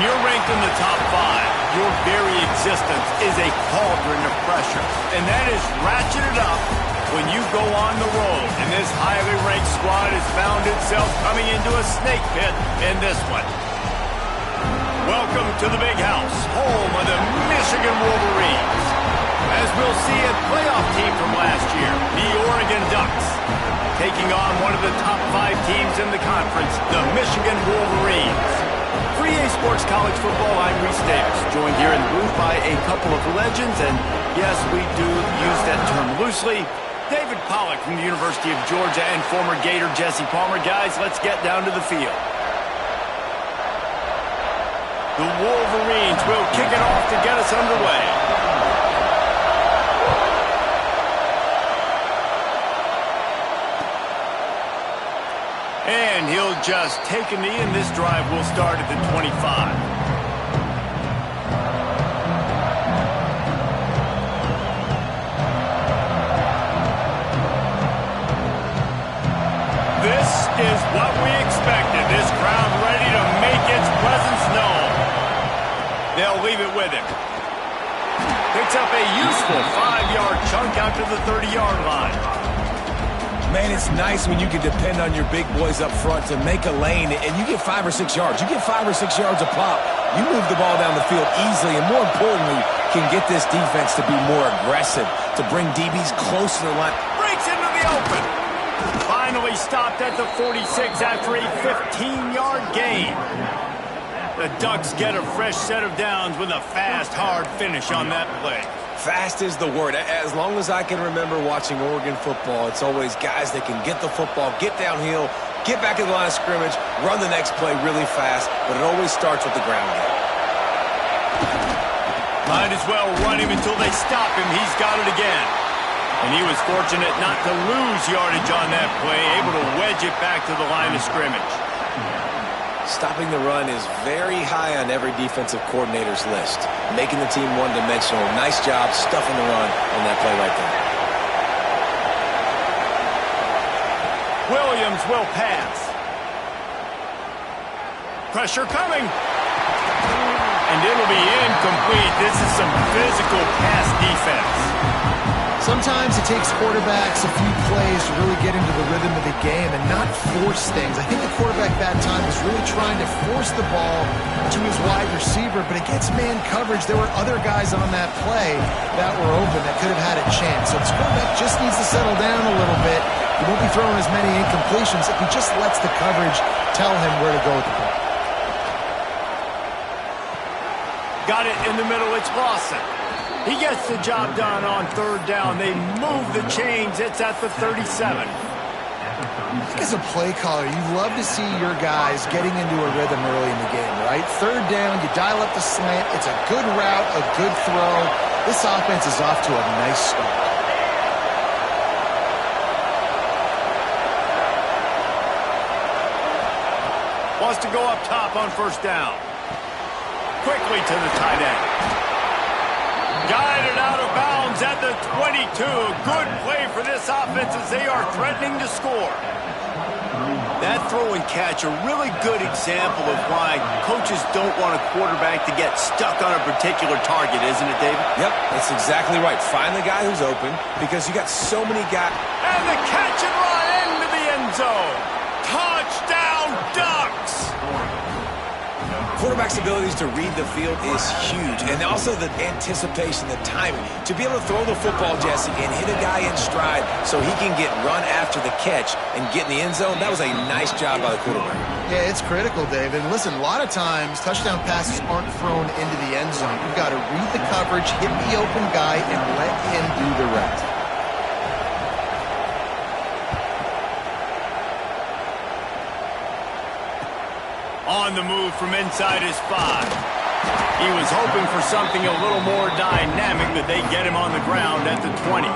you're ranked in the top 5, your very existence is a cauldron of pressure. And that is ratcheted up when you go on the road. And this highly ranked squad has found itself coming into a snake pit in this one. Welcome to the Big House, home of the Michigan Wolverines. As we'll see, a playoff team from last year, the Oregon Ducks, taking on one of the top 5 teams in the conference, the Michigan Wolverines. For EA Sports College Football, I'm Reese Davis, joined here in the booth by a couple of legends, and yes, we do use that term loosely. David Pollack from the University of Georgia and former Gator Jesse Palmer. Guys, let's get down to the field. The Wolverines will kick it off to get us underway. And he'll just take a knee, and this drive will start at the 25. This is what we expected. This crowd ready to make its presence known. They'll leave it with him. Picks up a useful 5-yard chunk out to the 30-yard line. Man, it's nice when you can depend on your big boys up front to make a lane, and you get 5 or 6 yards. You get 5 or 6 yards a pop. You move the ball down the field easily, and more importantly, can get this defense to be more aggressive, to bring DBs close to the line. Breaks into the open. Finally stopped at the 46 after a 15-yard gain. The Ducks get a fresh set of downs with a fast, hard finish on that play. Fast is the word. As long as I can remember watching Oregon football, it's always guys that can get the football, get downhill, get back in the line of scrimmage, run the next play really fast, but it always starts with the ground game. Might as well run him until they stop him. He's got it again. And he was fortunate not to lose yardage on that play, able to wedge it back to the line of scrimmage. Stopping the run is very high on every defensive coordinator's list. Making the team one-dimensional. Nice job stuffing the run on that play right there. Williams will pass. Pressure coming. And it'll be incomplete. This is some physical pass defense. Sometimes it takes quarterbacks a few plays to really get into the rhythm of the game and not force things. I think the quarterback that time was really trying to force the ball to his wide receiver, but against man coverage, there were other guys on that play that were open that could have had a chance. So this quarterback just needs to settle down a little bit. He won't be throwing as many incompletions if he just lets the coverage tell him where to go with the ball. Got it in the middle. It's Lawson. He gets the job done on 3rd down. They move the chains. It's at the 37. As a play caller, you love to see your guys getting into a rhythm early in the game, right? 3rd down, you dial up the slant. It's a good route, a good throw. This offense is off to a nice start. Wants to go up top on 1st down. Quickly to the tight end. Guided out of bounds at the 22. Good play for this offense as they are threatening to score. That throw and catch, a really good example of why coaches don't want a quarterback to get stuck on a particular target, isn't it, David? Yep, that's exactly right. Find the guy who's open because you got so many guys. And the catch and run into the end zone. Touchdown, Ducks! Quarterback's abilities to read the field is huge, and also the anticipation, the timing. To be able to throw the football, Jesse, and hit a guy in stride so he can get run after the catch and get in the end zone, that was a nice job by the quarterback. Yeah, it's critical, David. And listen, a lot of times, touchdown passes aren't thrown into the end zone. You've got to read the coverage, hit the open guy, and let him do the rest. On the move from inside his 5. He was hoping for something a little more dynamic, but they get him on the ground at the 20.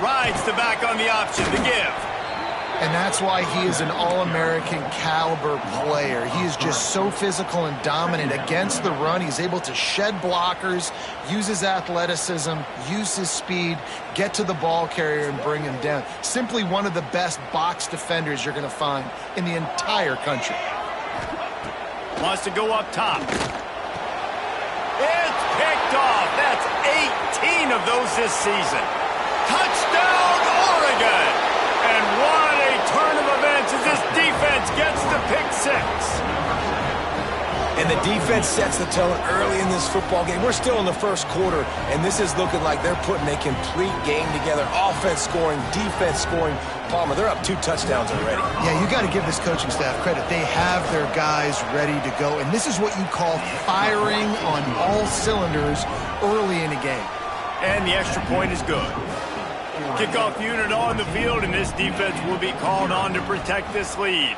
Rides the back on the option, the give. And that's why he is an All-American caliber player. He is just so physical and dominant against the run. He's able to shed blockers, use his athleticism, use his speed, get to the ball carrier and bring him down. Simply one of the best box defenders you're going to find in the entire country. Wants to go up top. It's picked off. That's 18 of those this season. Touchdown, Oregon! And what a turn of events as this defense gets the pick six. And the defense sets the tone early in this football game. We're still in the first quarter, and this is looking like they're putting a complete game together. Offense scoring, defense scoring. Palmer, they're up 2 touchdowns already. Yeah, you got to give this coaching staff credit. They have their guys ready to go, and this is what you call firing on all cylinders early in a game. And the extra point is good. Kickoff unit on the field, and this defense will be called on to protect this lead.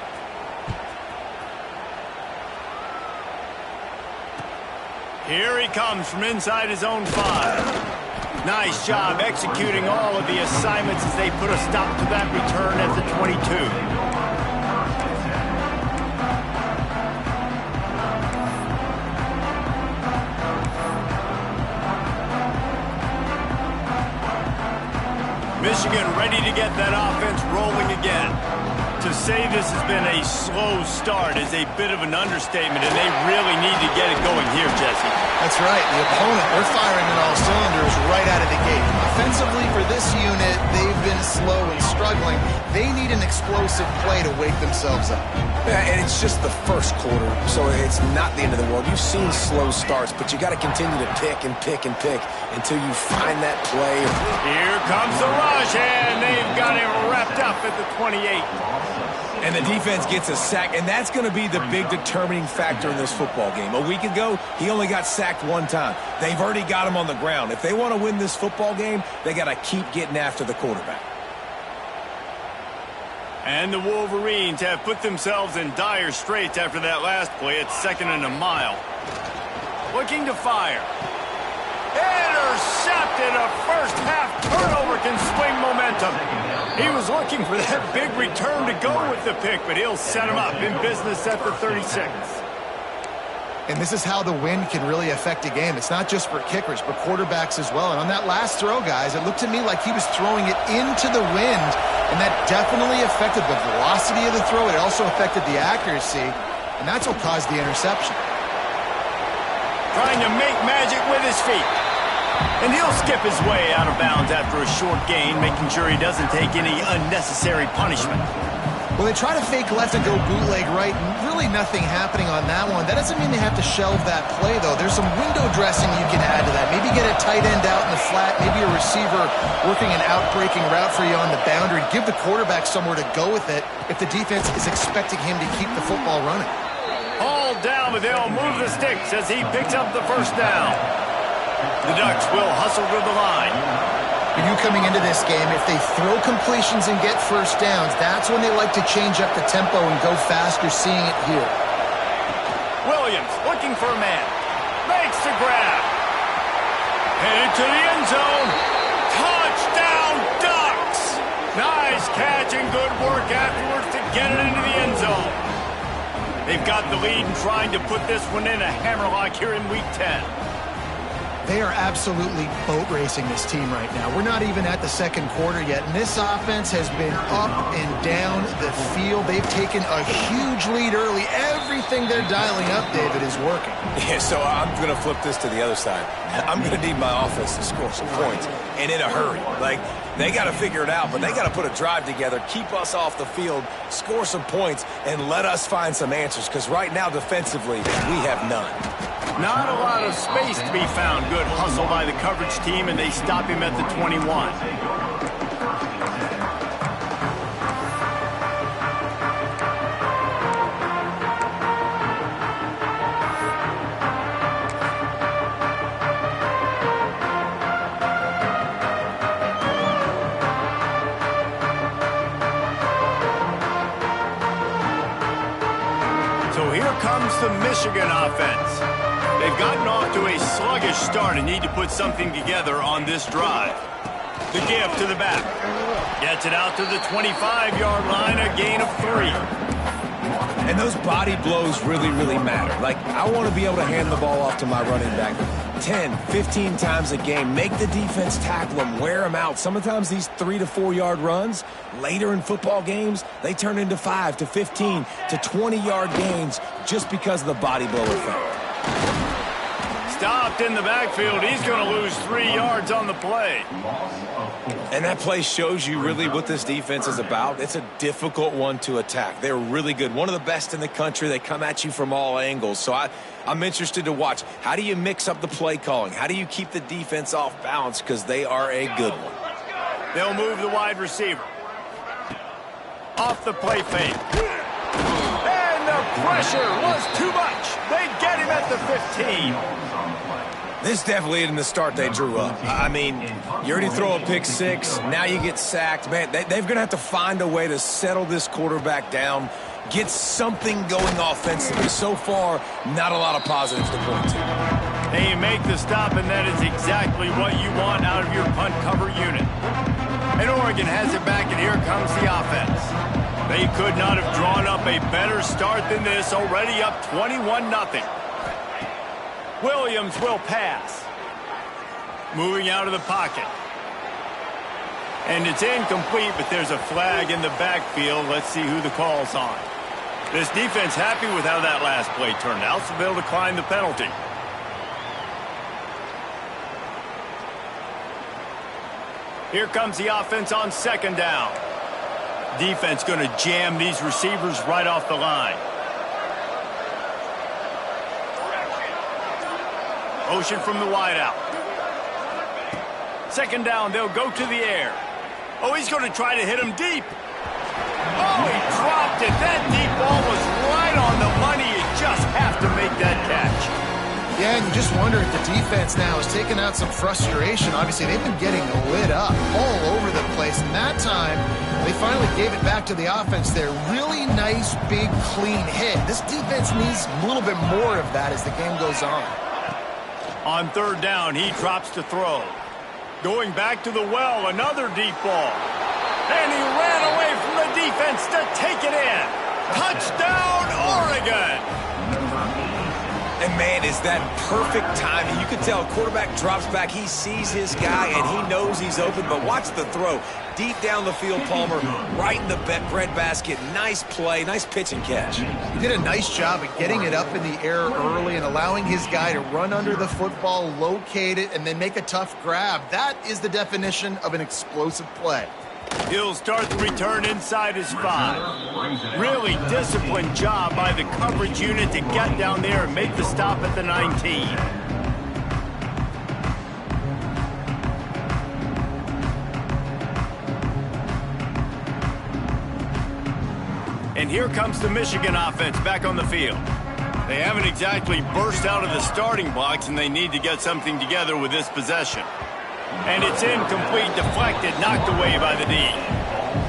Here he comes from inside his own 5. Nice job executing all of the assignments as they put a stop to that return at the 22. Michigan ready to get that offense rolling again. To say this has been a slow start is a bit of an understatement, and they really need to get it going here, Jesse. That's right. The opponent, they're firing on all cylinders right out of the gate. Offensively, for this unit, they've been slow and struggling. They need an explosive play to wake themselves up. Yeah, and it's just the first quarter, so it's not the end of the world. You've seen slow starts, but you got to continue to pick and pick and pick until you find that play. Here comes the rush, and they've got him wrapped up at the 28. And the defense gets a sack, and that's going to be the big determining factor in this football game. A week ago, he only got sacked 1 time. They've already got him on the ground. If they want to win this football game, they got to keep getting after the quarterback. And the Wolverines have put themselves in dire straits after that last play at 2nd and a mile. Looking to fire. Intercepted. A first half turnover can swing momentum. He was looking for that big return to go with the pick, but he'll set him up in business at the 36. And this is how the wind can really affect a game. It's not just for kickers, but quarterbacks as well. And on that last throw, guys, it looked to me like he was throwing it into the wind, and that definitely affected the velocity of the throw. It also affected the accuracy, and that's what caused the interception. Trying to make magic with his feet. And he'll skip his way out of bounds after a short gain, making sure he doesn't take any unnecessary punishment. Well, they try to fake left and go bootleg right, and really nothing happening on that one. That doesn't mean they have to shelve that play, though. There's some window dressing you can add to that. Maybe get a tight end out in the flat, maybe a receiver working an out-breaking route for you on the boundary. Give the quarterback somewhere to go with it if the defense is expecting him to keep the football running. All down, but they'll move the sticks as he picks up the first down. The Ducks will hustle to the line. For you coming into this game, if they throw completions and get first downs, that's when they like to change up the tempo and go faster, seeing it here. Williams looking for a man. Makes the grab. Headed to the end zone. Touchdown, Ducks! Nice catch and good work afterwards to get it into the end zone. They've got the lead and trying to put this one in a hammerlock here in Week 10. They are absolutely boat racing this team right now. We're not even at the second quarter yet, and this offense has been up and down the field. They've taken a huge lead early. Everything they're dialing up, David, is working. Yeah, so I'm going to flip this to the other side. I'm going to need my offense to score some points, and in a hurry. Like, they got to figure it out, but they got to put a drive together, keep us off the field, score some points, and let us find some answers, because right now, defensively, we have none. Not a lot of space to be found. Good hustle by the coverage team, and they stop him at the 21. So here comes the Michigan offense. They've gotten off to a sluggish start and need to put something together on this drive. The give to the back. Gets it out to the 25-yard line, a gain of 3. And those body blows really, really matter. Like, I want to be able to hand the ball off to my running back 10, 15 times a game. Make the defense tackle them, wear them out. Sometimes these 3 to 4 yard runs, later in football games, they turn into 5 to 15 to 20-yard gains just because of the body blow effect. Stopped in the backfield. He's going to lose 3 yards on the play. And that play shows you really what this defense is about. It's a difficult one to attack. They're really good. One of the best in the country. They come at you from all angles. So I'm interested to watch. How do you mix up the play calling? How do you keep the defense off balance? Because they are a good one. They'll move the wide receiver. Off the play fake. And the pressure was too much. They get him at the 15. This definitely isn't the start they drew up. I mean, you already throw a pick six, now you get sacked. Man, they're going to have to find a way to settle this quarterback down, get something going offensively. So far, not a lot of positives to point to. They make the stop, and that is exactly what you want out of your punt cover unit. And Oregon has it back, and here comes the offense. They could not have drawn up a better start than this, already up 21-0. Williams will pass. Moving out of the pocket. And it's incomplete, but there's a flag in the backfield. Let's see who the call's on. This defense happy with how that last play turned out, so they'll decline the penalty. Here comes the offense on second down. Defense going to jam these receivers right off the line. Motion from the wideout. Second down, they'll go to the air. Oh, he's going to try to hit him deep. Oh, he dropped it. That deep ball was right on the money. You just have to make that catch. Yeah, and you just wonder if the defense now is taking out some frustration. Obviously, they've been getting lit up all over the place. And that time, they finally gave it back to the offense there. Really nice, big, clean hit. This defense needs a little bit more of that as the game goes on. On third down, he drops to throw. Going back to the well, another deep ball. And he ran away from the defense to take it in. Touchdown, Oregon! And, man, is that perfect timing. You can tell quarterback drops back. He sees his guy, and he knows he's open. But watch the throw. Deep down the field, Palmer, right in the breadbasket. Nice play, nice pitch and catch. He did a nice job of getting it up in the air early and allowing his guy to run under the football, locate it, and then make a tough grab. That is the definition of an explosive play. He'll start the return inside his 5. Really disciplined job by the coverage unit to get down there and make the stop at the 19. And here comes the Michigan offense back on the field. They haven't exactly burst out of the starting blocks, and they need to get something together with this possession. And it's incomplete, deflected, knocked away by the D.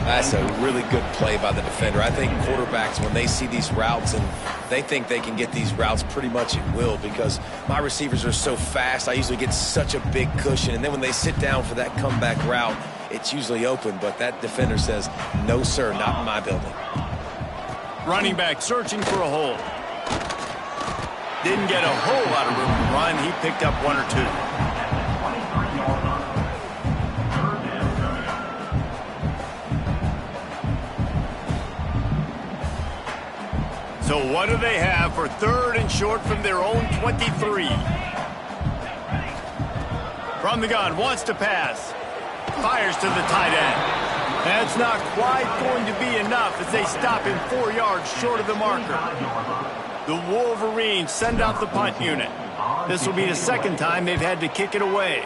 That's a really good play by the defender. I think quarterbacks, when they see these routes and they think they can get these routes pretty much at will because my receivers are so fast, I usually get such a big cushion. And then when they sit down for that comeback route, it's usually open. But that defender says, no, sir, not in my building. Running back searching for a hole. Didn't get a whole lot of room to run. He picked up 1 or 2. So what do they have for third and short from their own 23? From the gun, wants to pass. Fires to the tight end. That's not quite going to be enough as they stop him 4 yards short of the marker. The Wolverines send out the punt unit. This will be the second time they've had to kick it away.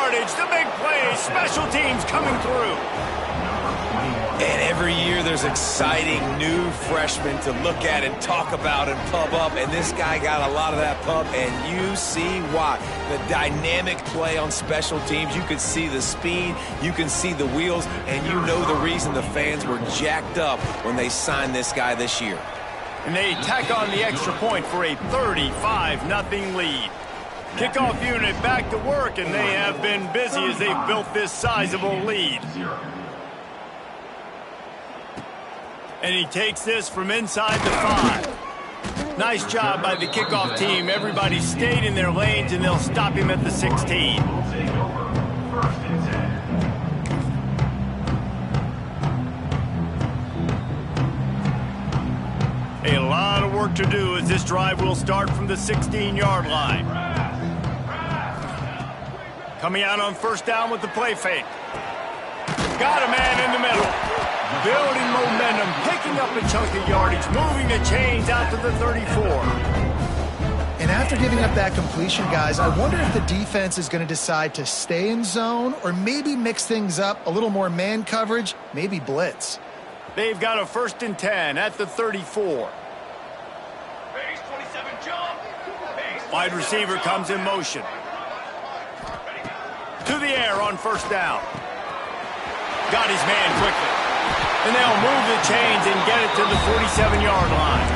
yardage, the big play, special teams coming through. And every year there's exciting new freshmen to look at and talk about and pub up. And this guy got a lot of that pub, and you see why. The dynamic play on special teams. You can see the speed, you can see the wheels, and you know the reason the fans were jacked up when they signed this guy this year. And they tack on the extra point for a 35-0 lead. Kickoff unit back to work, and they have been busy as they've built this sizable lead. And he takes this from inside the 5. Nice job by the kickoff team. Everybody stayed in their lanes, and they'll stop him at the 16. A lot of work to do as this drive will start from the 16-yard line. Coming out on first down with the play fake. Got a man in the middle. Building momentum, picking up a chunk of yardage, moving the chains out to the 34. And after giving up that completion, guys, I wonder if the defense is going to decide to stay in zone or maybe mix things up, a little more man coverage, maybe blitz. They've got a 1st and 10 at the 34. Wide receiver comes in motion. To the air on first down. Got his man quickly. And they'll move the chains and get it to the 47-yard line.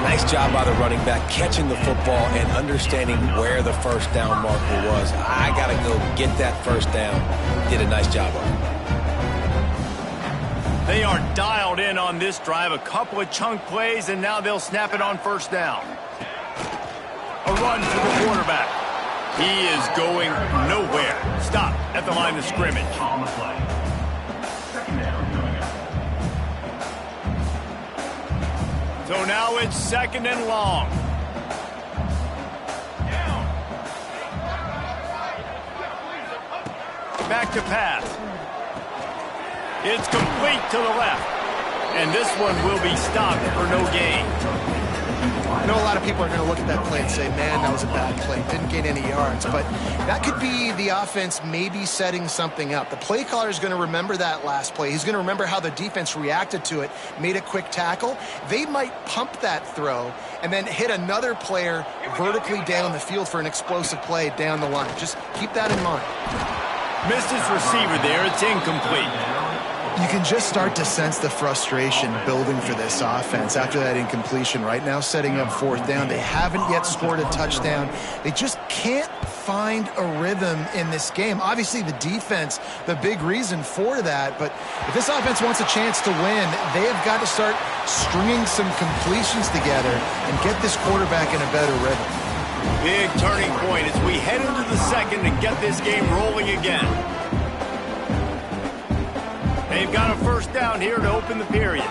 Nice job by the running back, catching the football and understanding where the first down marker was. I got to go get that first down. Did a nice job of it. They are dialed in on this drive. A couple of chunk plays, and now they'll snap it on first down. A run for the quarterback. He is going nowhere. Stop at the line of scrimmage. So now it's 2nd and long. Back to pass. It's complete to the left. And this one will be stopped for no gain. I know a lot of people are going to look at that play and say, man, that was a bad play. Didn't gain any yards. But that could be the offense maybe setting something up. The play caller is going to remember that last play. He's going to remember how the defense reacted to it, made a quick tackle. They might pump that throw and then hit another player vertically down the field for an explosive play down the line. Just keep that in mind. Missed his receiver there. It's incomplete. You can just start to sense the frustration building for this offense after that incompletion. Right now, setting up 4th down. They haven't yet scored a touchdown. They just can't find a rhythm in this game. Obviously, the defense, the big reason for that. But if this offense wants a chance to win, they have got to start stringing some completions together and get this quarterback in a better rhythm. Big turning point as we head into the 2nd and get this game rolling again. They've got a first down here to open the period.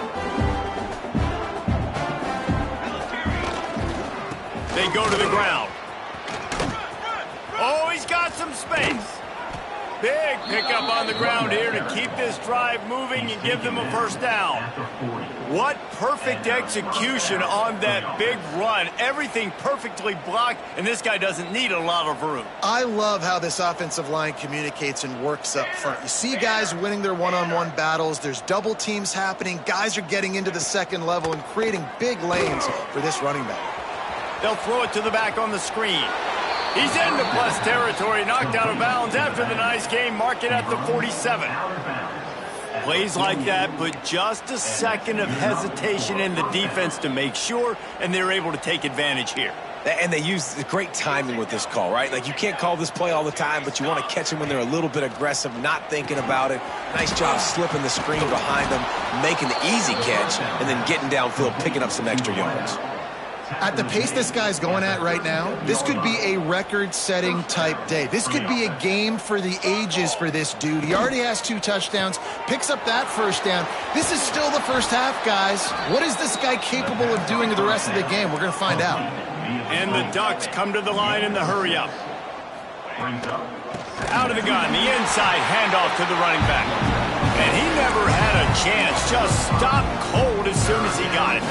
They go to the ground. Oh, he's got some space. Big pickup on the ground here to keep this drive moving and give them a first down. What perfect execution on that big run. Everything perfectly blocked, and this guy doesn't need a lot of room. I love how this offensive line communicates and works up front. You see guys winning their one-on-one battles. There's double teams happening. Guys are getting into the 2nd level and creating big lanes for this running back. They'll throw it to the back on the screen. He's into plus territory, knocked out of bounds after the nice game. Mark it at the 47. Plays like that, but just a second of hesitation in the defense to make sure, and they're able to take advantage here. And they use great timing with this call, right? Like, you can't call this play all the time, but you want to catch them when they're a little bit aggressive, not thinking about it. Nice job slipping the screen behind them, making the easy catch, and then getting downfield, picking up some extra yards. At the pace this guy's going at right now, this could be a record-setting type day. This could be a game for the ages for this dude. He already has 2 touchdowns, picks up that first down. This is still the first half, guys. What is this guy capable of doing the rest of the game? We're going to find out. And the Ducks come to the line in the hurry-up. Out of the gun, the inside handoff to the running back. And he never had a chance, just stopped cold as soon as he got it.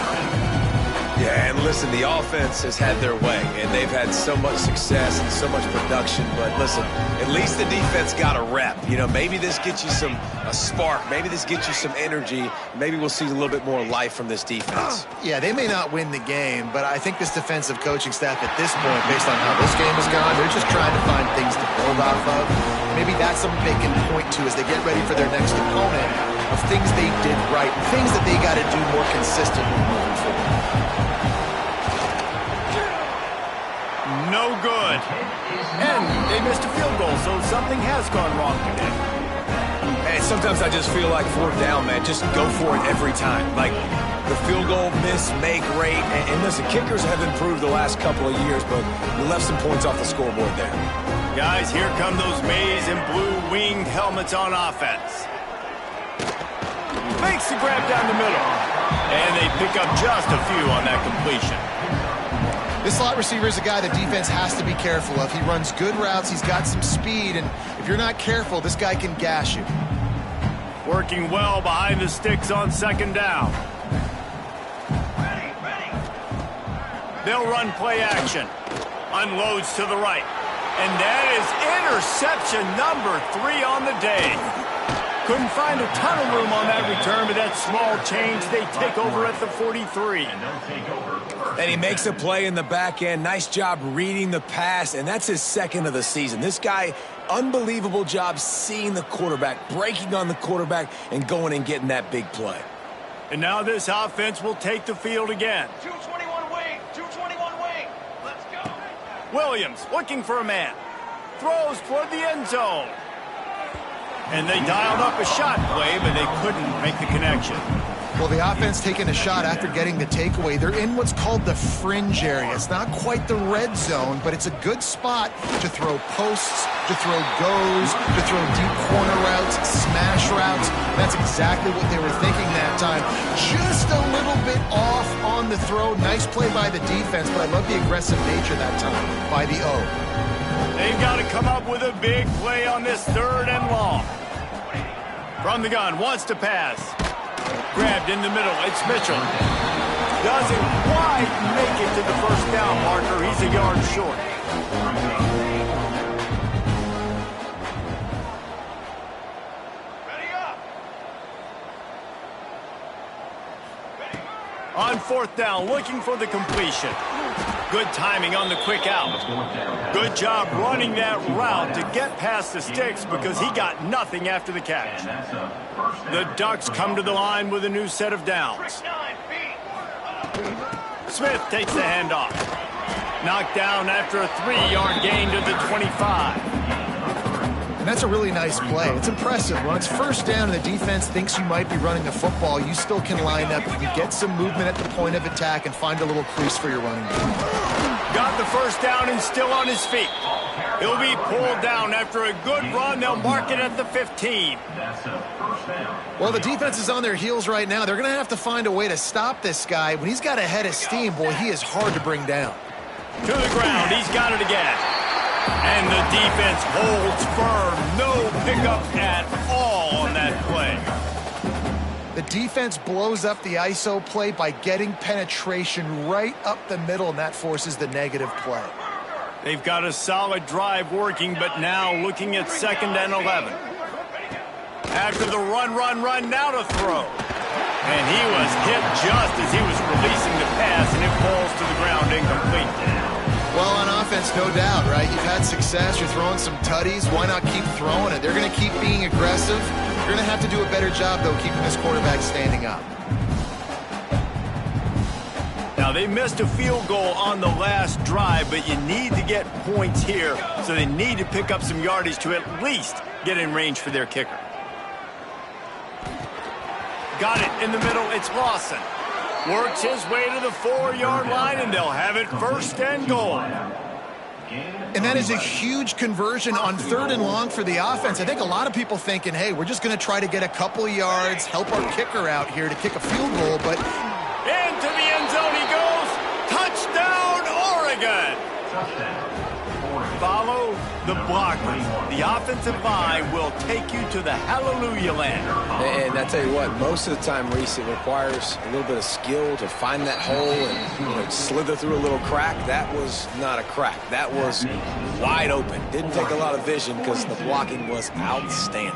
Yeah, and listen, the offense has had their way, and they've had so much success and so much production. But listen, at least the defense got a rep. You know, maybe this gets you a spark. Maybe this gets you some energy. Maybe we'll see a little bit more life from this defense. Yeah, they may not win the game, but I think this defensive coaching staff at this point, based on how this game has gone, they're just trying to find things to build off of. Maybe that's something they can point to as they get ready for their next opponent, of things they did right, things that they got to do more consistently moving forward. No good. And they missed a field goal, so something has gone wrong today. Hey, sometimes I just feel like fourth down, man. Just go for it every time. Like the field goal miss, make rate. And listen, kickers have improved the last couple of years, but we left some points off the scoreboard there. Guys, here come those maize and blue winged helmets on offense. Makes the grab down the middle. And they pick up just a few on that completion. This slot receiver is a guy the defense has to be careful of. He runs good routes, he's got some speed, and if you're not careful, this guy can gash you. Working well behind the sticks on second down. They'll run play action. Unloads to the right. And that is interception number 3 on the day. Couldn't find a ton of room on that return, but that small change, they take over at the 43. And he makes a play in the back end. Nice job reading the pass, and that's his second of the season. This guy, unbelievable job seeing the quarterback, breaking on the quarterback, and going and getting that big play. And now this offense will take the field again. 221 wing, 221 wing. Let's go. Williams looking for a man. Throws toward the end zone. And they dialed up a shot play, but they couldn't make the connection. Well, the offense taking a shot after getting the takeaway. They're in what's called the fringe area. It's not quite the red zone, but it's a good spot to throw posts, to throw goes, to throw deep corner routes, smash routes. That's exactly what they were thinking that time. Just a little bit off on the throw. Nice play by the defense, but I love the aggressive nature that time by the O. They've got to come up with a big play on this 3rd and long. From the gun, wants to pass. Grabbed in the middle, it's Mitchell. Doesn't quite make it to the first down marker. He's a yard short. Ready up. On 4th down, looking for the completion. Good timing on the quick out. Good job running that route to get past the sticks because he got nothing after the catch. The Ducks come to the line with a new set of downs. Smith takes the handoff. Knocked down after a 3-yard gain to the 25. And that's a really nice play. It's impressive. When it's first down and the defense thinks you might be running the football, you still can line up. You get some movement at the point of attack and find a little crease for your running game. Got the first down and still on his feet. He'll be pulled down after a good run. They'll mark it at the 15. Well, the defense is on their heels right now. They're going to have to find a way to stop this guy. When he's got a head of steam, boy, he is hard to bring down. To the ground. He's got it again. And the defense holds firm. No pickup at all on that play. The defense blows up the ISO play by getting penetration right up the middle, and that forces the negative play. They've got a solid drive working, but now looking at 2nd and 11. After the run, now to throw. And he was hit just as he was releasing the pass, and it falls to the ground incomplete. Well, on offense, no doubt, right? You've had success. You're throwing some tutties. Why not keep throwing it? They're going to keep being aggressive. You're going to have to do a better job, though, keeping this quarterback standing up. Now, they missed a field goal on the last drive, but you need to get points here, so they need to pick up some yardage to at least get in range for their kicker. Got it in the middle. It's Lawson. Works his way to the 4-yard line, and they'll have it 1st and goal. And that is a huge conversion on 3rd and long for the offense. I think a lot of people thinking, hey, we're just going to try to get a couple of yards, help our kicker out here to kick a field goal, but... Into the end zone he goes. Touchdown, Oregon. Follow the blockers. The offensive line will take you to the hallelujah land. And I tell you what, most of the time, Reese, it requires a little bit of skill to find that hole and slither through a little crack. That was not a crack. That was wide open. Didn't take a lot of vision because the blocking was outstanding.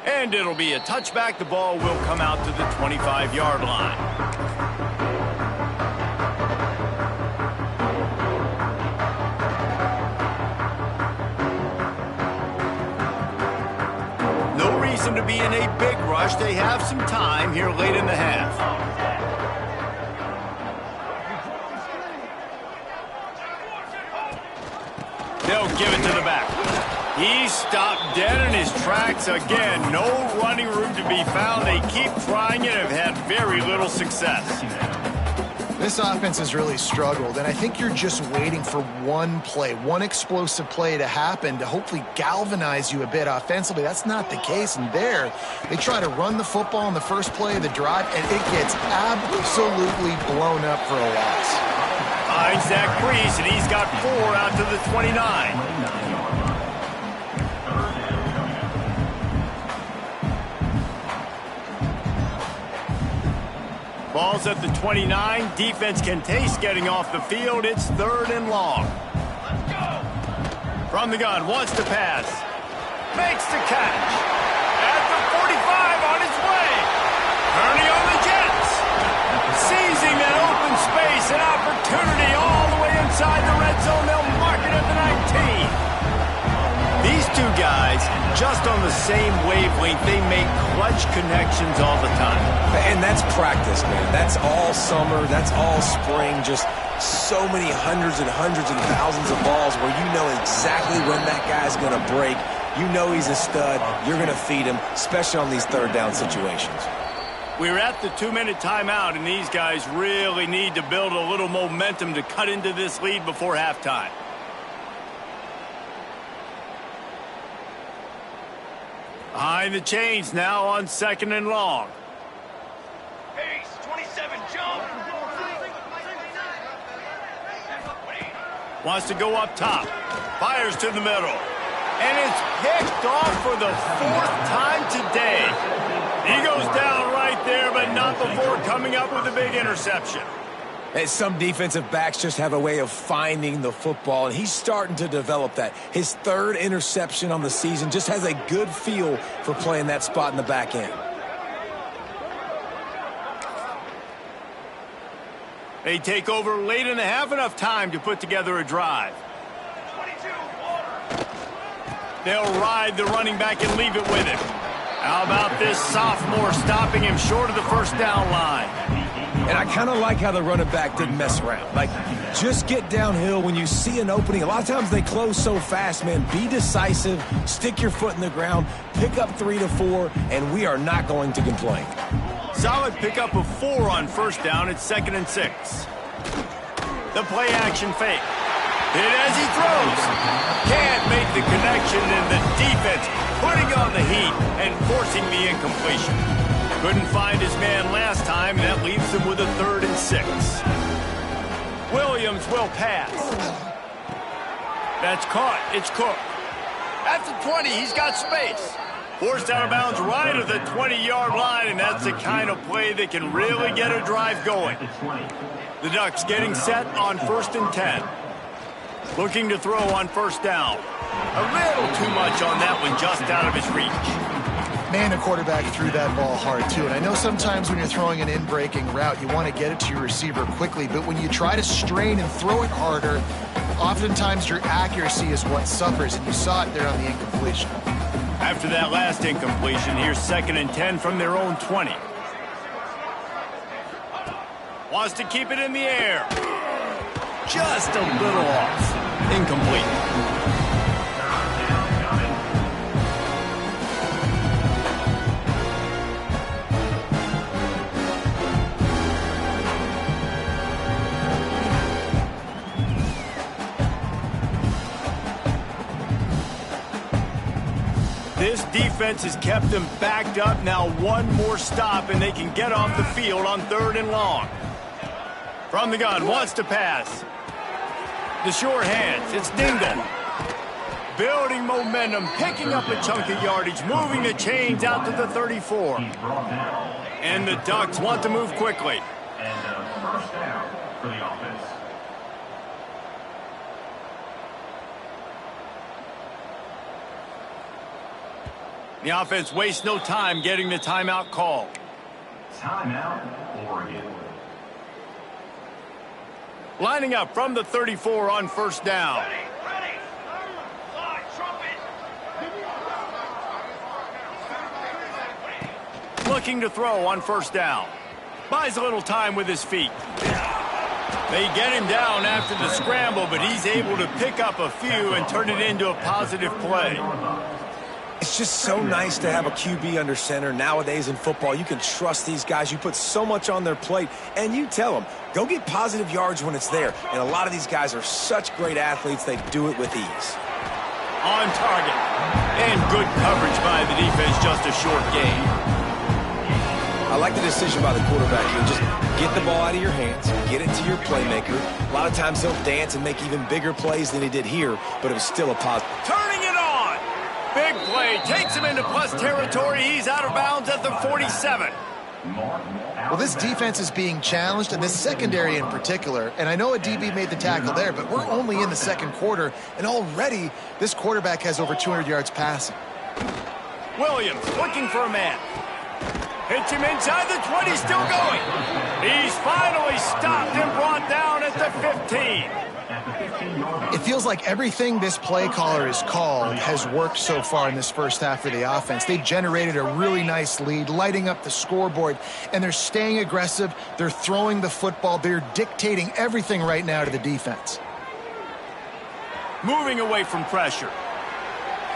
And it'll be a touchback. The ball will come out to the 25-yard line. No reason to be in a big rush. They have some time here late in the half. They'll give it to the back. He stopped dead in his tracks again. No running room to be found. They keep trying it and have had very little success. This offense has really struggled, and I think you're just waiting for one play, one explosive play to happen to hopefully galvanize you a bit offensively. That's not the case, and there, they try to run the football in the first play of the drive, and it gets absolutely blown up for a loss. Finds that crease, and he's got 4 out to the 29. Ball's at the 29. Defense can taste getting off the field. It's 3rd and long. Let's go. From the gun, wants to pass. Makes the catch. At the 45 on his way. Ernie on the Jets. Seizing that open space, an opportunity all the way inside the red zone. They'll mark it at the 19. These two guys, just on the same wavelength, they make clutch connections all the time. And that's practice, man. That's all summer. That's all spring. Just so many hundreds and thousands of balls where you know exactly when that guy's going to break. You know he's a stud. You're going to feed him, especially on these third down situations. We're at the 2-minute timeout, and these guys really need to build a little momentum to cut into this lead before halftime. Behind the chains now on 2nd and long. Pace, 27, jump. Wants to go up top. Fires to the middle. And it's picked off for the 4th time today. He goes down right there, but not before coming up with a big interception. And some defensive backs just have a way of finding the football, and he's starting to develop that. His 3rd interception on the season, just has a good feel for playing that spot in the back end. They take over late in the half, enough time to put together a drive. 22, water. They'll ride the running back and leave it with him. How about this sophomore stopping him short of the 1st down line? And I kind of like how the running back didn't mess around. Like, just get downhill when you see an opening. A lot of times they close so fast, man. Be decisive, stick your foot in the ground, pick up 3 to 4, and we are not going to complain. Solid pickup of 4 on 1st down. It's 2nd and 6. The play action fake. Hit as he throws. Can't make the connection, and the defense putting on the heat and forcing the incompletion. Couldn't find his man last time, and that leaves him with a 3rd and 6. Williams will pass. That's caught. It's Cook. At the 20, he's got space. Forced out of bounds right at the 20-yard line, and that's the kind of play that can really get a drive going. The Ducks getting set on 1st and 10. Looking to throw on 1st down. A little too much on that one, just out of his reach. Man, the quarterback threw that ball hard, too. And I know sometimes when you're throwing an in-breaking route, you want to get it to your receiver quickly. But when you try to strain and throw it harder, oftentimes your accuracy is what suffers. And you saw it there on the incompletion. After that last incompletion, here's 2nd and 10 from their own 20. Wants to keep it in the air. Just a little off. Incomplete. This defense has kept them backed up. Now one more stop, and they can get off the field on 3rd and long. From the gun, wants to pass. The sure hands, it's Dingle. Building momentum, picking up a chunk of yardage, moving the chains out to the 34. And the Ducks want to move quickly. And first down for the offense. The offense wastes no time getting the timeout call. Timeout, Oregon. Lining up from the 34 on first down. Ready. Fly, trumpet. Looking to throw on first down. Buys a little time with his feet. They get him down after the scramble, but he's able to pick up a few and turn it into a positive play. It's just so nice to have a QB under center. Nowadays in football, you can trust these guys. You put so much on their plate, and you tell them, go get positive yards when it's there. And a lot of these guys are such great athletes, they do it with ease. On target. And good coverage by the defense, just a short gain. I like the decision by the quarterback here. Just get the ball out of your hands, get it to your playmaker. A lot of times he'll dance and make even bigger plays than he did here, but it was still a positive. Turning it on. Big play. Takes him into plus territory. He's out of bounds at the 47. Well, this defense is being challenged, and this secondary in particular. And I know a DB made the tackle there, but we're only in the second quarter, and already this quarterback has over 200 yards passing. Williams looking for a man. Hits him inside the 20, still going. He's finally stopped and brought down at the 15. It feels like everything this play caller has called has worked so far in this first half of the offense. They've generated a really nice lead, lighting up the scoreboard, and they're staying aggressive. They're throwing the football. They're dictating everything right now to the defense. Moving away from pressure.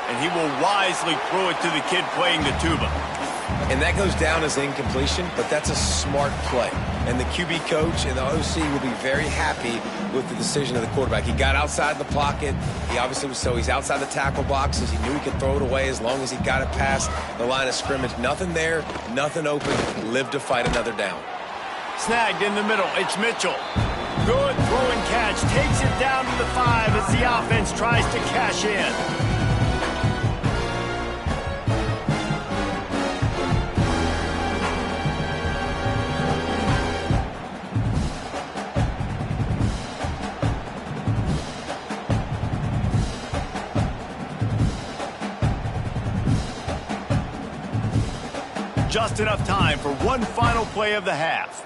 And he will wisely throw it to the kid playing the tuba. And that goes down as incompletion, but that's a smart play. And the QB coach and the OC will be very happy with the decision of the quarterback. He got outside the pocket. He obviously was he's outside the tackle boxes. He knew he could throw it away as long as he got it past the line of scrimmage. Nothing there, nothing open. Live to fight another down. Snagged in the middle. It's Mitchell. Good throw and catch. Takes it down to the 5 as the offense tries to cash in. Just enough time for one final play of the half.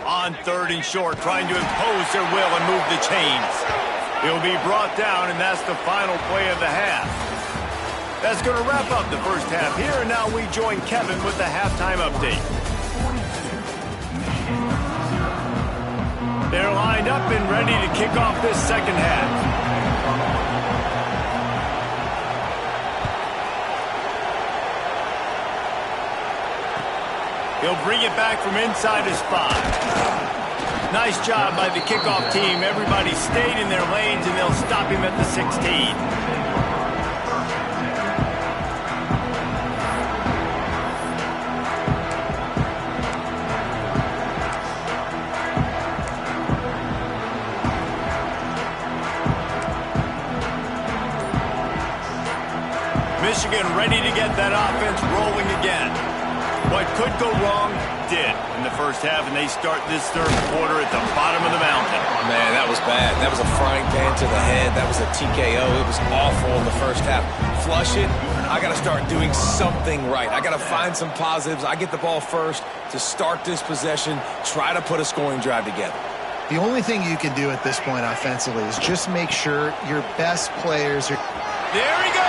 On third and short, trying to impose their will and move the chains. He'll be brought down, and that's the final play of the half. That's going to wrap up the first half here, and now we join Kevin with the halftime update. They're lined up and ready to kick off this second half. He'll bring it back from inside his 5. Nice job by the kickoff team. Everybody stayed in their lanes, and they'll stop him at the 16. Michigan ready to get that offense rolling again. What could go wrong did in the first half, and they start this third quarter at the bottom of the mountain. Man, that was bad. That was a frying pan to the head. That was a TKO. It was awful in the first half. Flush it. I got to start doing something right. I got to find some positives. I get the ball first to start this possession, try to put a scoring drive together. The only thing you can do at this point offensively is just make sure your best players are... There he goes.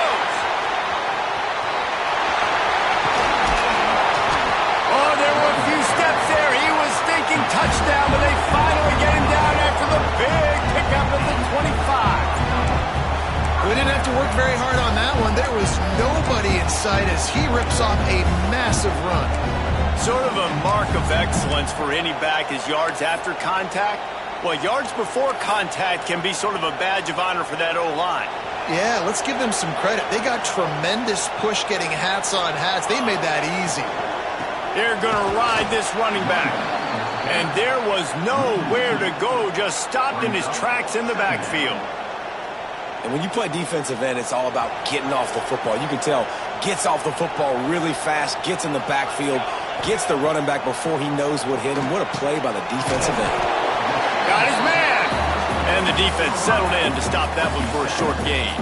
Touchdown, but they finally get him down after the big pickup at the 25. We didn't have to work very hard on that one. There was nobody in sight as he rips off a massive run. Sort of a mark of excellence for any back is yards after contact. Well, yards before contact can be sort of a badge of honor for that O-line. Yeah, let's give them some credit. They got tremendous push getting hats on hats. They made that easy. They're going to ride this running back. And there was nowhere to go, just stopped in his tracks in the backfield. And when you play defensive end, it's all about getting off the football. You can tell, gets off the football really fast, gets in the backfield, gets the running back before he knows what hit him. What a play by the defensive end. Got his man. And the defense settled in to stop that one for a short gain.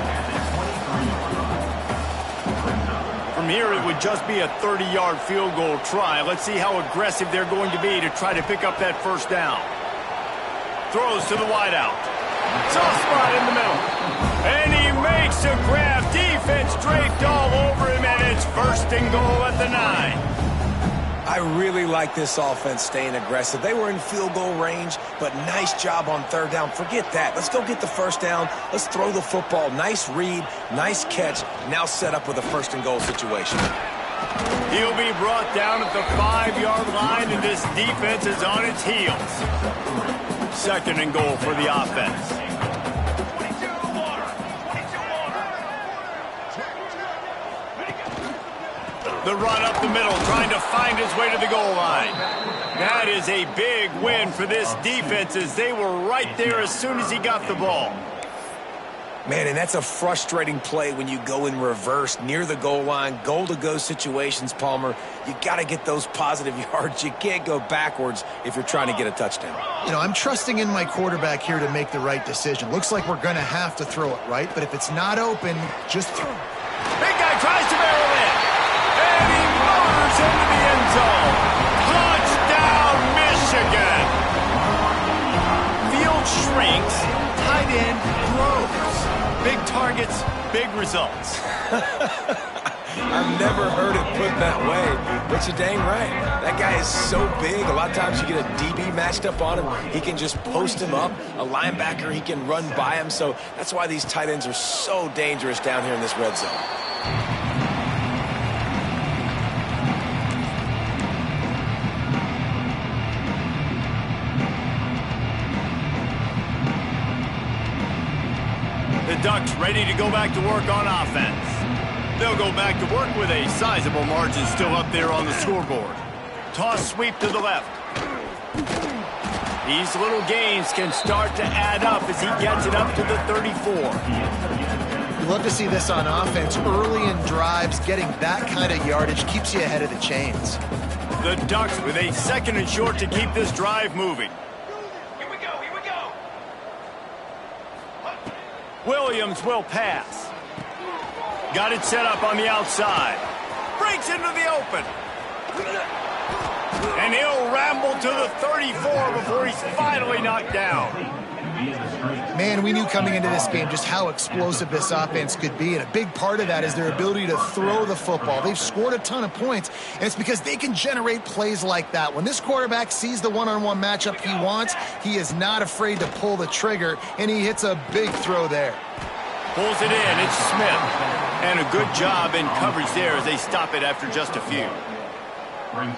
From here, it would just be a 30-yard field goal try. Let's see how aggressive they're going to be to try to pick up that first down. Throws to the wideout. Soft spot in the middle. And he makes a grab. Defense draped all over him, and it's first and goal at the 9. I really like this offense staying aggressive. They were in field goal range, but nice job on third down. Forget that. Let's go get the first down. Let's throw the football. Nice read, nice catch. Now set up with a first and goal situation. He'll be brought down at the 5-yard line, and this defense is on its heels. Second and goal for the offense. The run up the middle, trying to find his way to the goal line. That is a big win for this defense, as they were right there as soon as he got the ball. Man, and that's a frustrating play when you go in reverse near the goal line, goal-to-go situations, Palmer. You got to get those positive yards. You can't go backwards if you're trying to get a touchdown. You know, I'm trusting in my quarterback here to make the right decision. Looks like we're going to have to throw it, right? But if it's not open, just throw. Big guy tries to barrel in. And he motors into the end zone. Touchdown, Michigan. Field shrinks, tight end grows. Big targets, big results. I've never heard it put that way, but you're dang right. That guy is so big. A lot of times you get a DB matched up on him. He can just post him up. A linebacker, he can run by him. So that's why these tight ends are so dangerous down here in this red zone. The Ducks ready to go back to work on offense. They'll go back to work with a sizable margin still up there on the scoreboard. Toss sweep to the left. These little gains can start to add up as he gets it up to the 34. You love to see this on offense. Early in drives, getting that kind of yardage keeps you ahead of the chains. The Ducks with a second and short to keep this drive moving. Here we go, here we go. Williams will pass. Got it set up on the outside. Breaks into the open. And he'll ramble to the 34 before he's finally knocked down. Man, we knew coming into this game just how explosive this offense could be, and a big part of that is their ability to throw the football. They've scored a ton of points, and it's because they can generate plays like that. When this quarterback sees the one-on-one matchup he wants, he is not afraid to pull the trigger, and he hits a big throw there. Pulls it in. It's Smith. And a good job in coverage there as they stop it after just a few.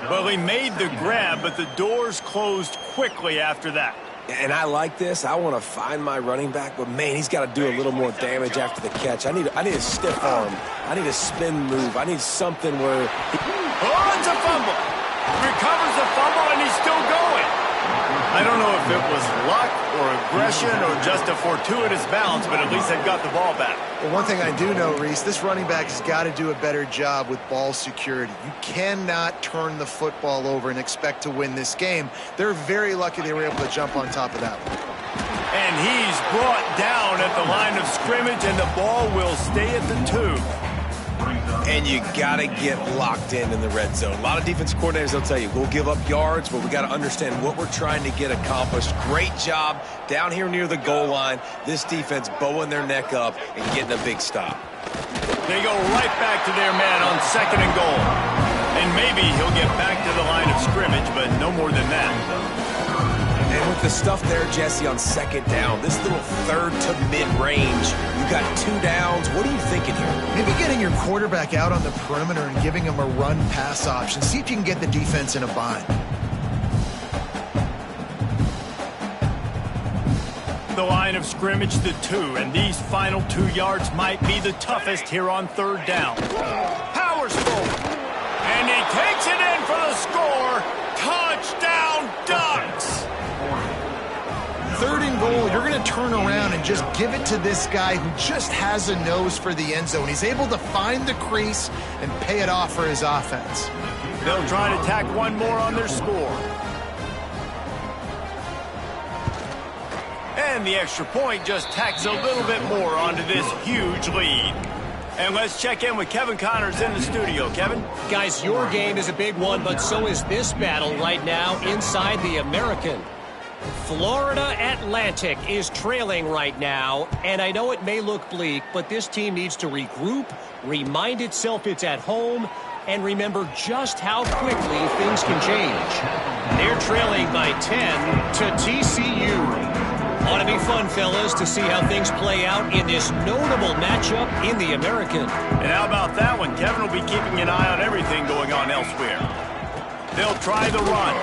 Well, he made the grab, but the doors closed quickly after that. And I like this. I want to find my running back, but man, he's got to do a little more damage after the catch. I need a stiff arm. I need a spin move. I need something where Oh, it's a fumble. Recovers the fumble, and he's still going. I don't know if it was luck or aggression or just a fortuitous bounce, but at least they've got the ball back. Well, one thing I do know, Reese, this running back has got to do a better job with ball security. You cannot turn the football over and expect to win this game. They're very lucky they were able to jump on top of that one. And he's brought down at the line of scrimmage, and the ball will stay at the 2. and you got to get locked in the red zone. A lot of defense coordinators, they'll tell you, we'll give up yards, but we got to understand what we're trying to get accomplished. Great job down here near the goal line. This defense bowing their neck up and getting a big stop. They go right back to their man on 2nd and goal. And maybe he'll get back to the line of scrimmage, but no more than that. And with the stuff there, Jesse, on 2nd down, this little 3rd to mid-range, you got 2 downs. What are you thinking here? Maybe getting your quarterback out on the perimeter and giving him a run-pass option. See if you can get the defense in a bind. The line of scrimmage, the 2, and these final 2 yards might be the toughest here on 3rd down. Powers forward, and he takes it in for the score. going to turn around and just give it to this guy who just has a nose for the end zone. He's able to find the crease and pay it off for his offense. They'll try to tack one more on their score. And the extra point just tacks a little bit more onto this huge lead. And let's check in with Kevin Connors in the studio. Kevin? Guys, your game is a big one, but so is this battle right now inside the American. Florida Atlantic is trailing right now, and I know it may look bleak, but this team needs to regroup, remind itself it's at home, and remember just how quickly things can change. They're trailing by 10 to TCU. Ought to be fun, fellas, to see how things play out in this notable matchup in the American. And how about that one? Kevin will be keeping an eye on everything going on elsewhere. They'll try the run.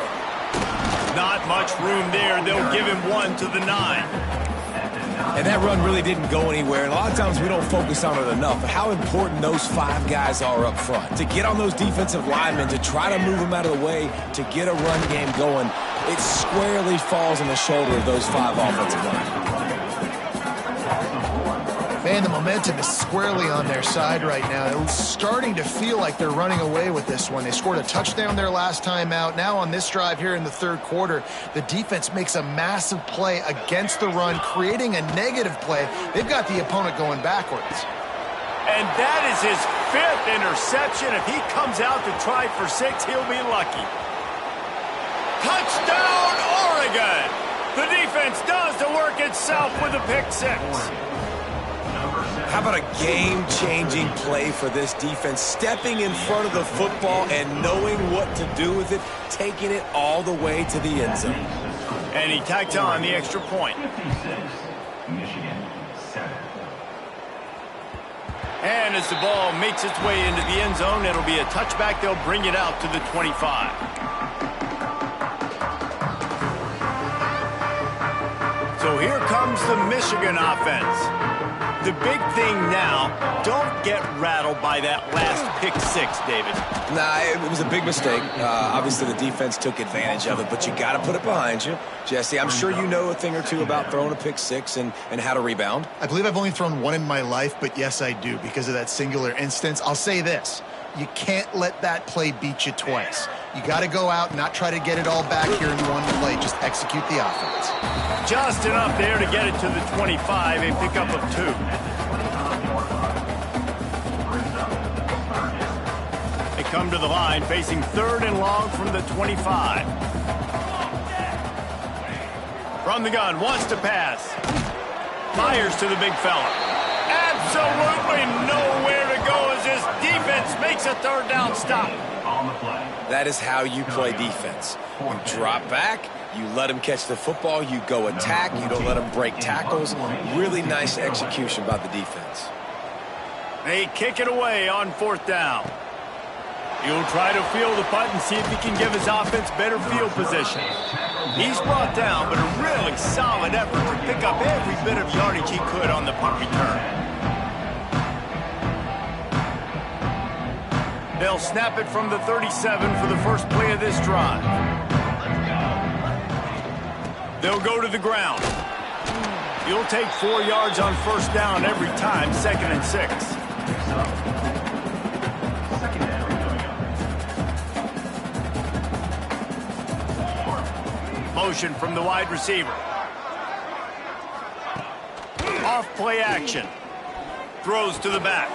Not much room there. They'll give him one to the 9. And that run really didn't go anywhere. And a lot of times we don't focus on it enough. But how important those 5 guys are up front. To get on those defensive linemen, to try to move them out of the way, to get a run game going, it squarely falls on the shoulder of those 5 offensive linemen. Man, the momentum is squarely on their side right now. It's starting to feel like they're running away with this one. They scored a touchdown their last time out. Now on this drive here in the third quarter, the defense makes a massive play against the run, creating a negative play. They've got the opponent going backwards. And that is his 5th interception. If he comes out to try for 6, he'll be lucky. Touchdown, Oregon! The defense does the work itself with a pick 6. How about a game-changing play for this defense? Stepping in front of the football and knowing what to do with it, taking it all the way to the end zone. And he tacked on the extra point. 56, Michigan 7. And as the ball makes its way into the end zone, it'll be a touchback. They'll bring it out to the 25. So here comes the Michigan offense. The big thing now, don't get rattled by that last pick 6, David. Nah, it was a big mistake. Obviously, the defense took advantage of it, but you got to put it behind you. Jesse, I'm sure you know a thing or two about throwing a pick 6 and how to rebound. I believe I've only thrown one in my life, but yes, I do because of that singular instance. I'll say this. You can't let that play beat you twice. You got to go out and not try to get it all back here in one play. Just execute the offense. Just enough there to get it to the 25, a pickup of 2. They come to the line facing 3rd and long from the 25. From the gun, wants to pass. Fires to the big fella. Absolutely nowhere to go as this defense makes a 3rd down stop. That is how you play defense. You drop back, you let him catch the football, you go attack, you don't let him break tackles. Really nice execution by the defense. They kick it away on 4th down. He'll try to field the punt and see if he can give his offense better field position. He's brought down, but a really solid effort to pick up every bit of yardage he could on the punt return. They'll snap it from the 37 for the first play of this drive. They'll go to the ground. He'll take 4 yards on 1st down every time, 2nd and 6. Motion from the wide receiver. Off play action. Throws to the back.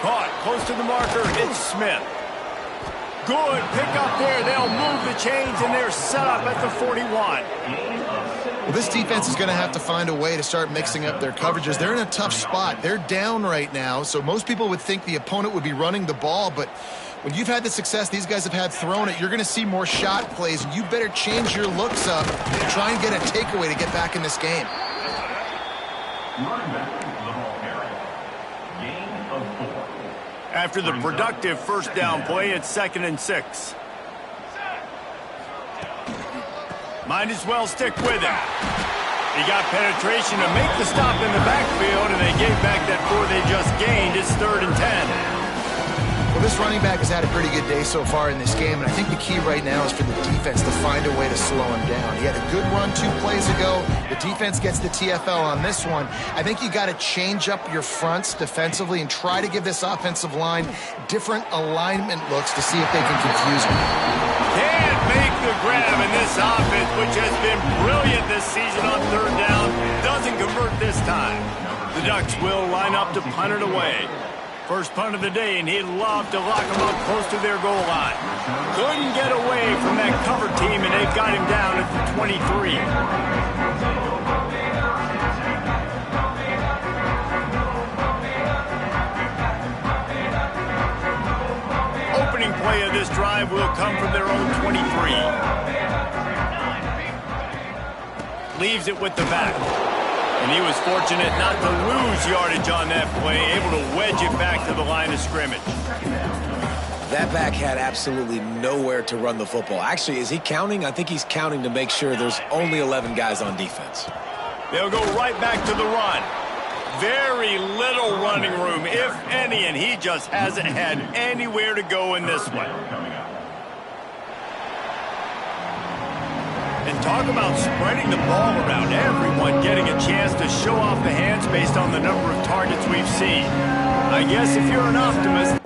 Caught close to the marker. It's Smith. Good pick up there. They'll move the chains, and they're set up at the 41. Well, this defense is going to have to find a way to start mixing up their coverages. They're in a tough spot. They're down right now, so most people would think the opponent would be running the ball, but when you've had the success these guys have had throwing it, you're going to see more shot plays, and you better change your looks up and try and get a takeaway to get back in this game. After the productive 1st down play, it's 2nd and 6. Might as well stick with him. He got penetration to make the stop in the backfield, and they gave back that 4 they just gained. It's 3rd and 10. Well, this running back has had a pretty good day so far in this game, and I think the key right now is for the defense to find a way to slow him down. He had a good run 2 plays ago. The defense gets the TFL on this one. I think you got to change up your fronts defensively and try to give this offensive line different alignment looks to see if they can confuse them. Can't make the grab in this offense, which has been brilliant this season on third down. Doesn't convert this time. The Ducks will line up to punt it away. First punt of the day, and he'd love to lock them up close to their goal line. Couldn't get away from that cover team, and they've got him down at the 23. Opening play of this drive will come from their own 23. Leaves it with the back. And he was fortunate not to lose yardage on that play, able to wedge it back to the line of scrimmage. That back had absolutely nowhere to run the football. Actually, is he counting? I think he's counting to make sure there's only 11 guys on defense. They'll go right back to the run. Very little running room, if any, and he just hasn't had anywhere to go in this one. And talk about spreading the ball around, everyone getting a chance to show off the hands based on the number of targets we've seen. I guess if you're an optimist,